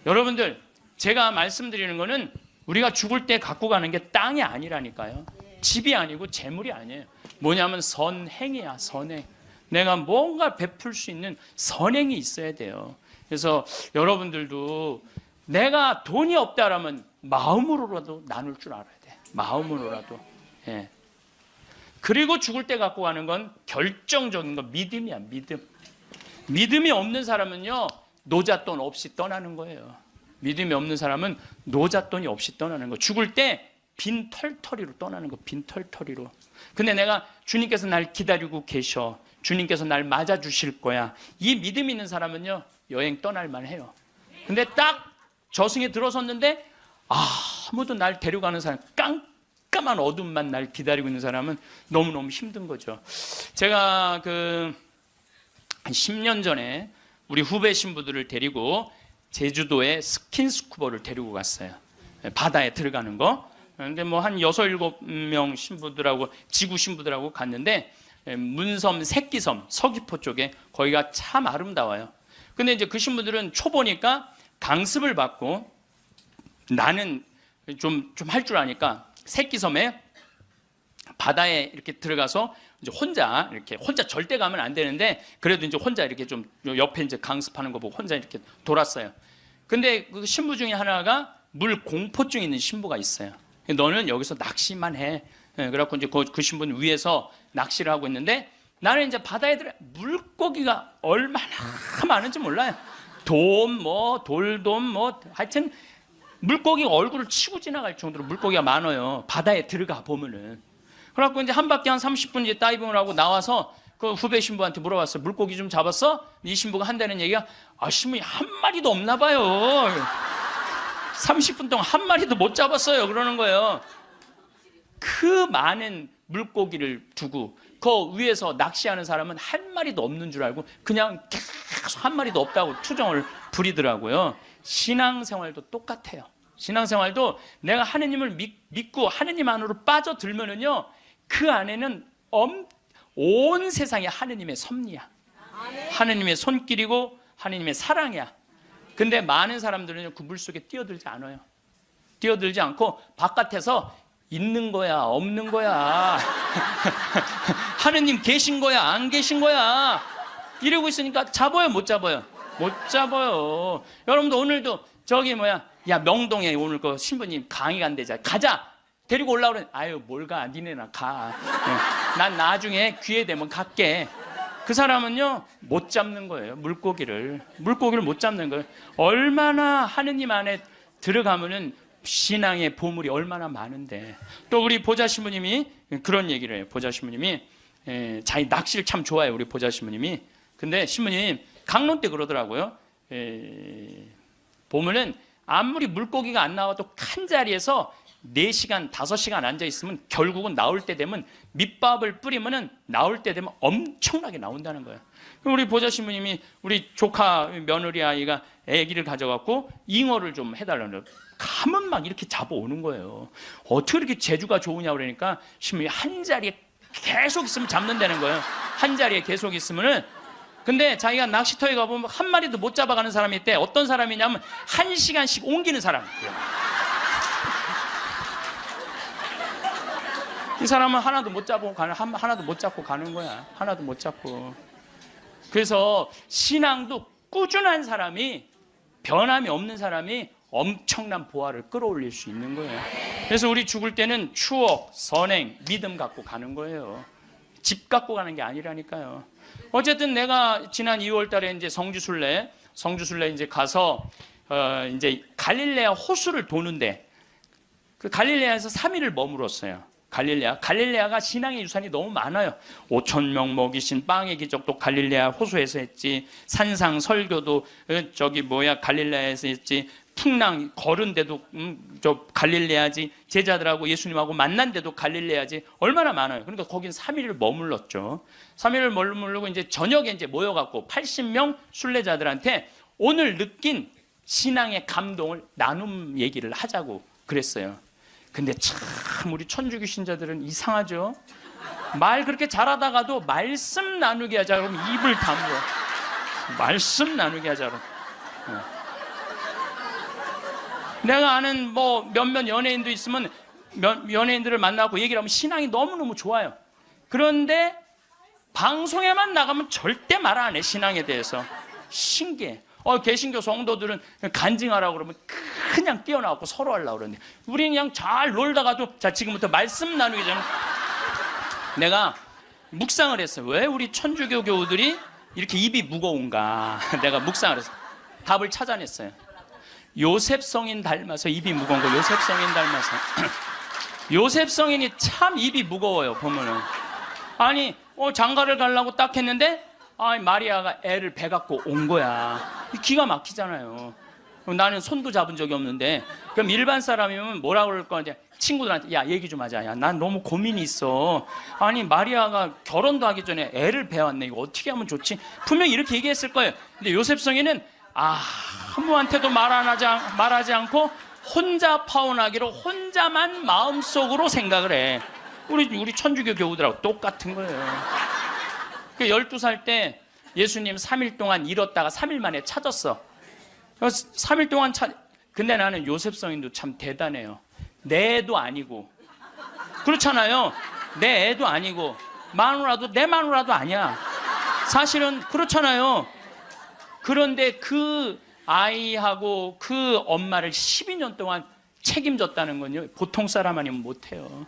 여러분들, 제가 말씀드리는 거는 우리가 죽을 때 갖고 가는 게 땅이 아니라니까요. 집이 아니고 재물이 아니에요. 뭐냐면 선행이야. 선행. 내가 뭔가 베풀 수 있는 선행이 있어야 돼요. 그래서 여러분들도 내가 돈이 없다라면 마음으로라도 나눌 줄 알아야 돼. 마음으로라도. 예. 그리고 죽을 때 갖고 가는 건 결정적인 건 믿음이야. 믿음이 없는 사람은요, 노잣돈 없이 떠나는 거예요. 믿음이 없는 사람은 노잣돈이 없이 떠나는 거. 죽을 때 빈털터리로 떠나는 거. 빈털터리로. 근데 내가 주님께서 날 기다리고 계셔. 주님께서 날 맞아주실 거야. 이 믿음 있는 사람은요, 여행 떠날만 해요. 근데 딱 저승에 들어섰는데 아무도 날 데려가는 사람, 깜깜한 어둠만 날 기다리고 있는 사람은 너무너무 힘든 거죠. 제가 한 10년 전에 우리 후배 신부들을 데리고 제주도에 스킨스쿠버를 데리고 갔어요. 바다에 들어가는 거. 근데 뭐 한 6, 7명 신부들하고, 지구 신부들하고 갔는데, 문섬, 새끼섬, 서귀포 쪽에, 거기가 참 아름다워요. 근데 이제 그 신부들은 초보니까 강습을 받고, 나는 좀 할 줄 아니까 새끼섬에 바다에 이렇게 들어가서 이제 혼자 절대 가면 안 되는데, 그래도 이제 혼자 이렇게 좀 옆에 이제 강습하는 거 보고 혼자 이렇게 돌았어요. 근데 그 신부 중에 하나가 물 공포증 있는 신부가 있어요. 너는 여기서 낚시만 해. 그래갖고 이제 그 신부는 위에서 낚시를 하고 있는데, 나는 이제 바다에 들어 물고기가 얼마나 많은지 몰라요. 돌돔 하여튼 물고기가 얼굴을 치고 지나갈 정도로 물고기가 많아요. 바다에 들어가 보면은. 그래갖고 이제 한 바퀴 한 30분 이제 다이빙을 하고 나와서 그 후배 신부한테 물어봤어요. 물고기 좀 잡았어? 이 신부가 한다는 얘기가, 신부님 한 마리도 없나 봐요. 30분 동안 한 마리도 못 잡았어요. 그러는 거예요. 그 많은 물고기를 두고 그 위에서 낚시하는 사람은 한 마리도 없는 줄 알고 그냥 계속 한 마리도 없다고 투정을 부리더라고요. 신앙생활도 똑같아요. 신앙생활도 내가 하느님을 믿고 하느님 안으로 빠져들면은요, 그 안에는 온 세상이 하느님의 섭리야. 하느님의 손길이고 하느님의 사랑이야. 근데 많은 사람들은 그 물속에 뛰어들지 않아요. 뛰어들지 않고 바깥에서 있는 거야, 없는 거야. 하느님 계신 거야, 안 계신 거야. 이러고 있으니까 잡아요, 못 잡아요? 못 잡아요. 여러분도 오늘도 야 명동에 오늘 그 신부님 강의 간대자 가자. 데리고 올라오래. 아유 뭘 가, 니네나 가. 난 나중에 기회 되면 갈게. 그 사람은요 못 잡는 거예요. 물고기를 못 잡는 거예요. 얼마나 하느님 안에 들어가면은 신앙의 보물이 얼마나 많은데. 또 우리 보좌 신부님이 그런 얘기를 해요. 보좌 신부님이 자기 낚시를 참 좋아해요. 우리 보좌 신부님이. 근데 신부님 강론 때 그러더라고요. 보면은 아무리 물고기가 안 나와도 한 자리에서 4시간, 5시간 앉아있으면 결국은 나올 때 되면 밑밥을 뿌리면은 나올 때 되면 엄청나게 나온다는 거예요. 우리 보좌 신부님이 우리 조카 며느리 아이가 아기를 가져갖고 잉어를 좀 해달라는 거예요. 가면 막 이렇게 잡아오는 거예요. 어떻게 이렇게 재주가 좋으냐 그러니까 신부님이 한 자리에 계속 있으면 잡는다는 거예요. 한 자리에 계속 있으면은. 근데 자기가 낚시터에 가보면 한 마리도 못 잡아가는 사람이 있대. 어떤 사람이냐면 1시간씩 옮기는 사람이에요. 이 사람은 하나도 못 잡고 가는 거야. 하나도 못 잡고. 그래서 신앙도 꾸준한 사람이, 변함이 없는 사람이 엄청난 보화를 끌어올릴 수 있는 거예요. 그래서 우리 죽을 때는 추억, 선행, 믿음 갖고 가는 거예요. 집 갖고 가는 게 아니라니까요. 어쨌든 내가 지난 2월 달에 이제 성주순례 이제 가서 이제 갈릴레아 호수를 도는데 그 갈릴레아에서 3일을 머물었어요. 갈릴레아가 신앙의 유산이 너무 많아요. 5,000명 먹이신 빵의 기적도 갈릴레아 호수에서 했지. 산상 설교도 갈릴레아에서 했지. 풍랑 걸은 데도 갈릴레아지. 제자들하고 예수님하고 만난 데도 갈릴레아지. 얼마나 많아요. 그러니까 거긴 3일을 머물렀죠. 3일을 머물고 이제 저녁에 이제 모여갖고 80명 순례자들한테 오늘 느낀 신앙의 감동을 나눔 얘기를 하자고 그랬어요. 근데 참 우리 천주교 신자들은 이상하죠. 말 그렇게 잘하다가도 말씀 나누게 하자 그러면 입을 다물어. 말씀 나누게 하자 그러면. 내가 아는 몇몇 연예인도 있으면 연예인들을 만나고 얘기를 하면 신앙이 너무너무 좋아요. 그런데 방송에만 나가면 절대 말 안 해. 신앙에 대해서. 신기해. 개신교 성도들은 간증하라고 그러면 그냥 뛰어나고 서로 하려고 그러는데 우리는 그냥 잘 놀다가도 자 지금부터 말씀 나누기 전에 내가 묵상을 했어요. 왜 우리 천주교 교우들이 이렇게 입이 무거운가. 내가 묵상을 했어요. 답을 찾아냈어요. 요셉 성인 닮아서 입이 무거운 거. 요셉 성인 닮아서. 요셉 성인이 참 입이 무거워요. 보면은 아니 장가를 가려고 딱 했는데 마리아가 애를 배 갖고 온 거야. 기가 막히잖아요. 나는 손도 잡은 적이 없는데. 그럼 일반 사람이면 뭐라 그럴 거냐. 친구들한테 야 얘기 좀 하자. 야 난 너무 고민이 있어. 아니 마리아가 결혼도 하기 전에 애를 배웠네. 이거 어떻게 하면 좋지? 분명히 이렇게 얘기했을 거예요. 근데 요셉 성인은 아무한테도 말하지 않고 혼자 파혼하기로 혼자만 마음속으로 생각을 해. 우리 천주교 교우들하고 똑같은 거예요. 12살 때 예수님 3일 동안 잃었다가 3일 만에 찾았어. 3일 동안 근데 나는 요셉 성인도 참 대단해요. 내 애도 아니고. 그렇잖아요. 내 애도 아니고 내 마누라도 아니야. 사실은 그렇잖아요. 그런데 그 아이하고 그 엄마를 12년 동안 책임졌다는 건요. 보통 사람 아니면 못해요.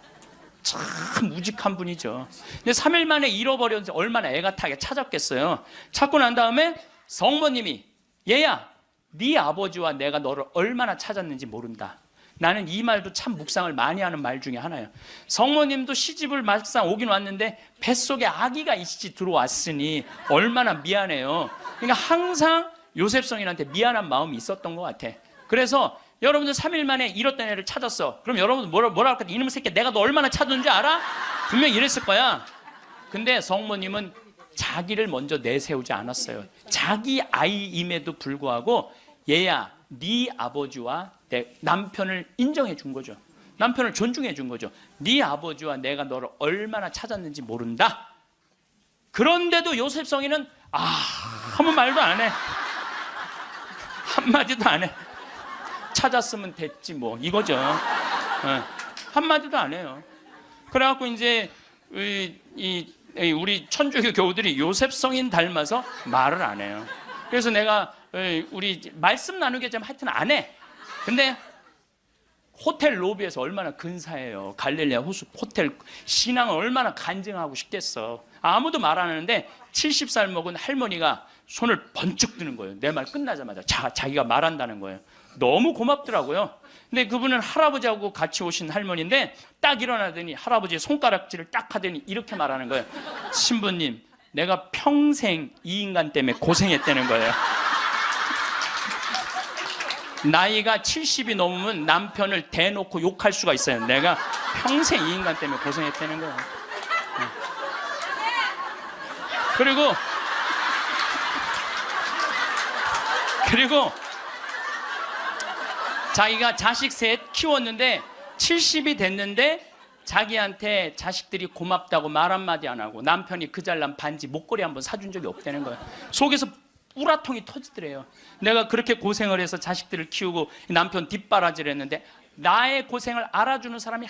참 우직한 분이죠. 근데 3일 만에 잃어버렸는데 얼마나 애가 타게 찾았겠어요. 찾고 난 다음에 성모님이 얘야 네 아버지와 내가 너를 얼마나 찾았는지 모른다. 나는 이 말도 참 묵상을 많이 하는 말 중에 하나예요. 성모님도 시집을 막상 오긴 왔는데 뱃속에 아기가 이씨 들어왔으니 얼마나 미안해요. 그러니까 항상 요셉 성인한테 미안한 마음이 있었던 것 같아. 그래서 여러분들 3일 만에 잃었던 애를 찾았어. 그럼 여러분들 뭐라 할까? 이놈의 새끼 내가 너 얼마나 찾았는지 알아? 분명히 이랬을 거야. 근데 성모님은 자기를 먼저 내세우지 않았어요. 자기 아이임에도 불구하고 얘야 네 아버지와 내 남편을 인정해 준 거죠. 남편을 존중해 준 거죠. 네 아버지와 내가 너를 얼마나 찾았는지 모른다. 그런데도 요셉 성인은 아무 말도 안 해. 한마디도 안 해. 찾았으면 됐지 뭐 이거죠. 한마디도 안 해요. 그래갖고 이제 이 우리 천주교 교우들이 요셉 성인 닮아서 말을 안 해요. 그래서 내가 우리 말씀 나누게 좀 하여튼 안 해. 근데 호텔 로비에서 얼마나 근사해요. 갈릴리아 호수 호텔 신앙을 얼마나 간증하고 싶겠어. 아무도 말 안 하는데 70살 먹은 할머니가 손을 번쩍 드는 거예요. 내 말 끝나자마자 자기가 말한다는 거예요. 너무 고맙더라고요. 근데 그분은 할아버지하고 같이 오신 할머니인데 딱 일어나더니 할아버지의 손가락질을 딱 하더니 이렇게 말하는 거예요. 신부님, 내가 평생 이 인간 때문에 고생했다는 거예요. 나이가 70이 넘으면 남편을 대놓고 욕할 수가 있어요. 내가 평생 이 인간 때문에 고생했다는 거예요. 그리고 자기가 자식 셋 키웠는데 70이 됐는데 자기한테 자식들이 고맙다고 말 한마디 안 하고 남편이 그 잘난 반지 목걸이 한번 사준 적이 없다는 거예요. 속에서 우라통이 터지더래요. 내가 그렇게 고생을 해서 자식들을 키우고 남편 뒷바라지를 했는데 나의 고생을 알아주는 사람이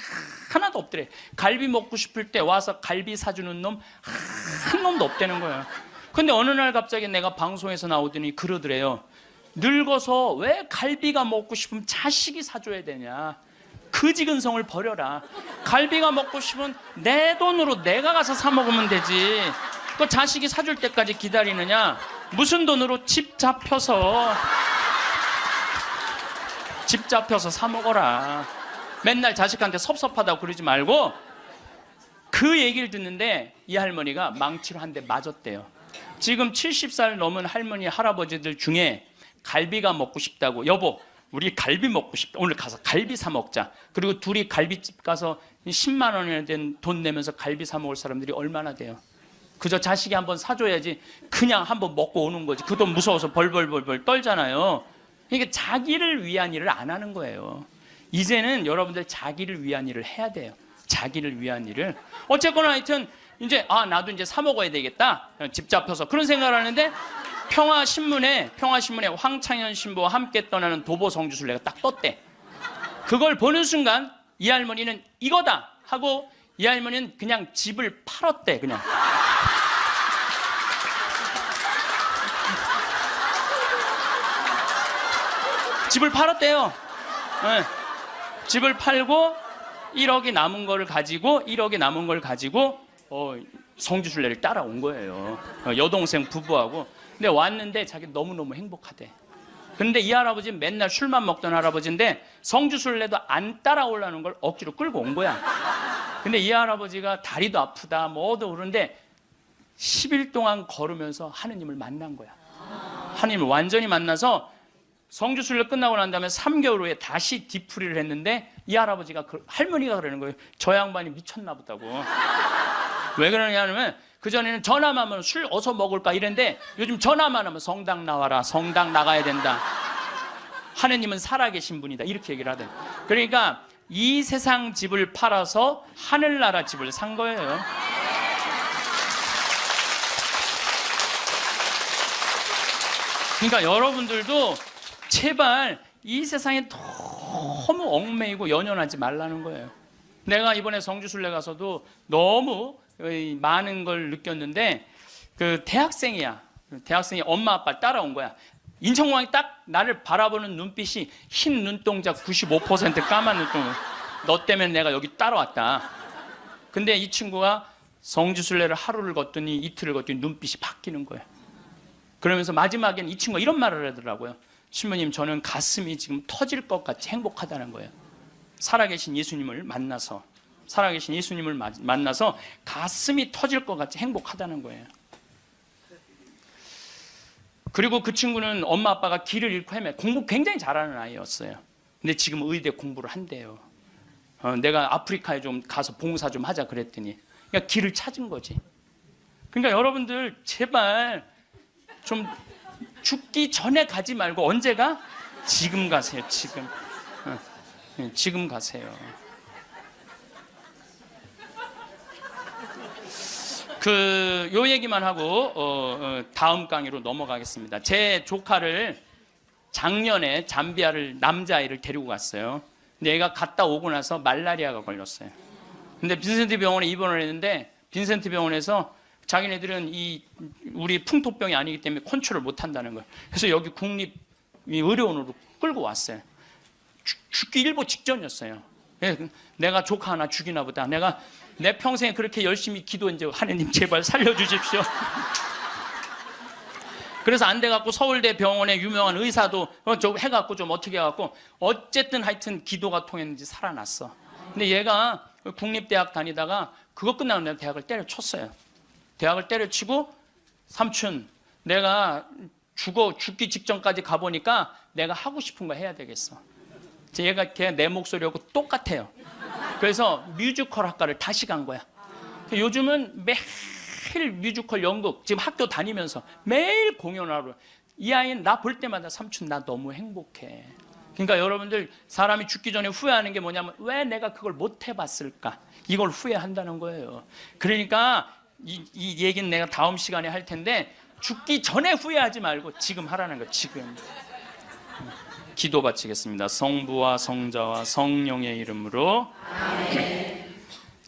하나도 없더래. 갈비 먹고 싶을 때 와서 갈비 사주는 놈 한 놈도 없다는 거예요. 근데 어느 날 갑자기 내가 방송에서 나오더니 그러더래요. 늙어서 왜 갈비가 먹고 싶으면 자식이 사줘야 되냐. 그지근성을 버려라. 갈비가 먹고 싶으면 내 돈으로 내가 가서 사 먹으면 되지. 그 자식이 사줄 때까지 기다리느냐. 무슨 돈으로 집 잡혀서 사 먹어라. 맨날 자식한테 섭섭하다고 그러지 말고. 그 얘기를 듣는데 이 할머니가 망치로 한 대 맞았대요. 지금 70살 넘은 할머니 할아버지들 중에 갈비가 먹고 싶다고, 여보 우리 갈비 먹고 싶다, 오늘 가서 갈비 사 먹자. 그리고 둘이 갈비집 가서 10만 원이나 된 돈 내면서 갈비 사 먹을 사람들이 얼마나 돼요? 그저 자식이 한번 사줘야지 그냥 한번 먹고 오는 거지. 그 돈 무서워서 벌벌벌벌 떨잖아요. 그러니까 자기를 위한 일을 안 하는 거예요. 이제는 여러분들 자기를 위한 일을 해야 돼요. 자기를 위한 일을. 어쨌거나 하여튼 이제 나도 이제 사 먹어야 되겠다. 집 잡혀서 그런 생각을 하는데 평화신문에 황창현 신부와 함께 떠나는 도보 성주순례가 딱 떴대. 그걸 보는 순간 이 할머니는 이거다 하고 이 할머니는 그냥 집을 팔았대. 그냥 집을 팔았대요. 네. 집을 팔고 1억이 남은 걸 가지고 성주순례를 따라온 거예요. 여동생 부부하고. 근데 왔는데 자기 너무너무 행복하대. 근데 이 할아버지는 맨날 술만 먹던 할아버지인데 성주순례도 안 따라오려는 걸 억지로 끌고 온 거야. 근데 이 할아버지가 다리도 아프다 뭐도 그런데 10일 동안 걸으면서 하느님을 만난 거야. 하느님을 완전히 만나서 성주순례 끝나고 난 다음에 3개월 후에 다시 뒤풀이를 했는데 이 할아버지가 할머니가 그러는 거예요. 저 양반이 미쳤나 보다고. 왜 그러냐면 그전에는 전화만 하면 술 어서 먹을까 이랬는데 요즘 전화만 하면 성당 나와라, 성당 나가야 된다, 하느님은 살아계신 분이다, 이렇게 얘기를 하대. 그러니까 이 세상 집을 팔아서 하늘나라 집을 산 거예요. 그러니까 여러분들도 제발 이 세상에 너무 얽매이고 연연하지 말라는 거예요. 내가 이번에 성주순례 가서도 너무 많은 걸 느꼈는데 그 대학생이 엄마 아빠 따라온 거야. 인천공항이 딱 나를 바라보는 눈빛이 흰 눈동자 95% 까만 눈동자. 너 때문에 내가 여기 따라왔다. 근데 이 친구가 성주순례를 하루를 걷더니 이틀을 걷더니 눈빛이 바뀌는 거예요. 그러면서 마지막엔 이 친구가 이런 말을 하더라고요. 신부님, 저는 가슴이 지금 터질 것 같이 행복하다는 거예요. 살아계신 예수님을 만나서 가슴이 터질 것 같이 행복하다는 거예요. 그리고 그 친구는 엄마 아빠가 길을 잃고 공부 굉장히 잘하는 아이였어요. 근데 지금 의대 공부를 한대요. 내가 아프리카에 좀 가서 봉사 좀 하자 그랬더니 그러니까 길을 찾은 거지. 그러니까 여러분들 제발 좀 죽기 전에 가지 말고 언제가? 지금 가세요. 지금 가세요. 요 얘기만 하고 다음 강의로 넘어가겠습니다. 제 조카를 작년에 잠비아를 남자아이를 데리고 갔어요. 근데 얘가 갔다 오고 나서 말라리아가 걸렸어요. 근데 빈센트 병원에 입원을 했는데 빈센트 병원에서 자기네들은 이 우리 풍토병이 아니기 때문에 컨트롤 못 한다는 거예요. 그래서 여기 국립 의료원으로 끌고 왔어요. 죽기 일보 직전이었어요. 내가 조카 하나 죽이나 보다. 내가 내 평생에 그렇게 열심히 기도했는데 하느님 제발 살려주십시오. 그래서 안 돼갖고 서울대 병원의 유명한 의사도 좀 해갖고 좀 어떻게 해갖고 어쨌든 하여튼 기도가 통했는지 살아났어. 근데 얘가 국립대학 다니다가 그거 끝나고 내가 대학을 때려쳤어요. 대학을 때려치고 삼촌 내가 죽기 직전까지 가보니까 내가 하고 싶은 거 해야 되겠어. 얘가 걔 내 목소리하고 똑같아요. 그래서 뮤지컬 학과를 다시 간 거야. 요즘은 매일 뮤지컬 연극 지금 학교 다니면서 매일 공연하러 이 아이는 나 볼 때마다 삼촌 나 너무 행복해. 그러니까 여러분들 사람이 죽기 전에 후회하는 게 뭐냐면 왜 내가 그걸 못 해봤을까 이걸 후회한다는 거예요. 그러니까 이 얘기는 내가 다음 시간에 할 텐데 죽기 전에 후회하지 말고 지금 하라는 거예요. 지금. 기도 바치겠습니다. 성부와 성자와 성령의 이름으로 아멘.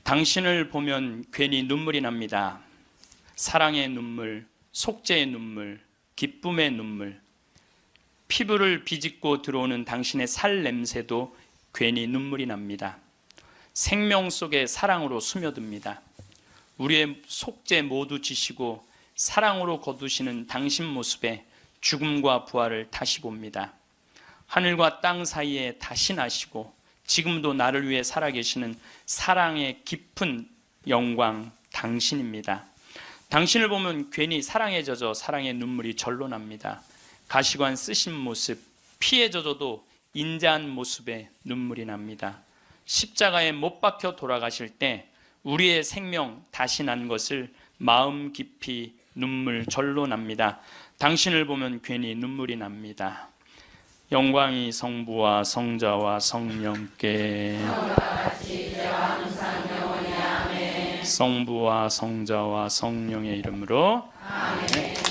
당신을 보면 괜히 눈물이 납니다. 사랑의 눈물, 속죄의 눈물, 기쁨의 눈물, 피부를 비집고 들어오는 당신의 살 냄새도 괜히 눈물이 납니다. 생명 속에 사랑으로 스며듭니다. 우리의 속죄 모두 지시고 사랑으로 거두시는 당신 모습에 죽음과 부활을 다시 봅니다. 하늘과 땅 사이에 다시 나시고 지금도 나를 위해 살아계시는 사랑의 깊은 영광 당신입니다. 당신을 보면 괜히 사랑에 젖어 사랑의 눈물이 절로 납니다. 가시관 쓰신 모습, 피에 젖어도 인자한 모습에 눈물이 납니다. 십자가에 못 박혀 돌아가실 때 우리의 생명 다시 난 것을 마음 깊이 눈물 절로 납니다. 당신을 보면 괜히 눈물이 납니다. 영광이 성부와 성자와 성령께 성부와 성자와 성령의 이름으로 아멘.